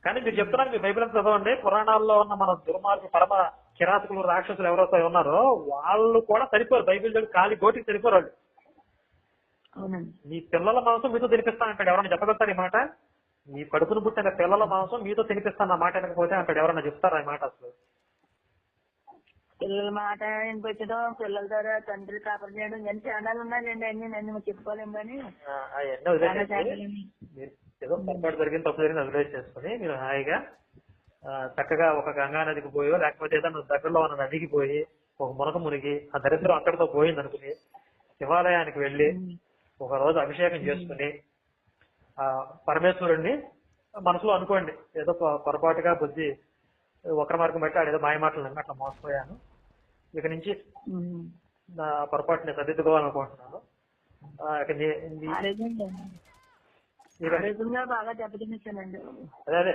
కానీ మీరు చెప్తున్నారు, మీ బైబిల్ అంతా చదవండి, పురాణాల్లో ఉన్న మన దుర్మార్గ పరమ కిరాతకులు రాక్షసులు ఎవరైతే ఉన్నారో వాళ్ళు కూడా సరిపోరు, బైబిల్ దగ్గర ఖాళీ గోటికి సరిపోరు వాళ్ళు. అవునండి. మీ పిల్లల మాంసం మీతో తినిపిస్తాను అంటాడు. ఎవరైనా చెప్పగలుగుతారు ఈ మాట? మీ కడుపును పుట్టిన పిల్లల మాంసం మీతో తినిపిస్తాను ఆ మాట వినకపోతే అంటాడు. ఎవరైనా చెప్తారా ఈ మాట అసలు? పిల్లల మాట వినిపించడం, పిల్లల ద్వారా తండ్రి కాపరి చేయడం, ఇవన్నీ చాలాలు ఉన్నాయండి. అన్ని నన్ను చెప్పుకోలేము కానీ అవన్నీ చాలా వదిలేసి చాలాలు. మీరు ఏదో పొరపాటు జరిగింది, తప్పు జరిగింది వదిలేసి చేసుకుని మీరు హాయిగా చక్కగా ఒక గంగా నదికి పోయో లేకపోతే ఏదైనా దగ్గరలో ఉన్న నదికి పోయి ఒక మునక మునిగి ఆ దరిద్రం అక్కడితో పోయింది అనుకుని శివాలయానికి వెళ్లి ఒక రోజు అభిషేకం చేసుకుని ఆ పరమేశ్వరుణ్ణి మనసులో అనుకోండి, ఏదో పొరపాటుగా బుద్ధి ఒకరి మార్గం బట్టి ఆడేదో మాయ మాటలు నమ్మి అట్లా మోసపోయాను, ఇక నుంచి నా పొరపాటుని సరిదిద్దుకోవాలనుకుంటున్నాను. బాగా దెబ్బతినిచ్చానండి. అదే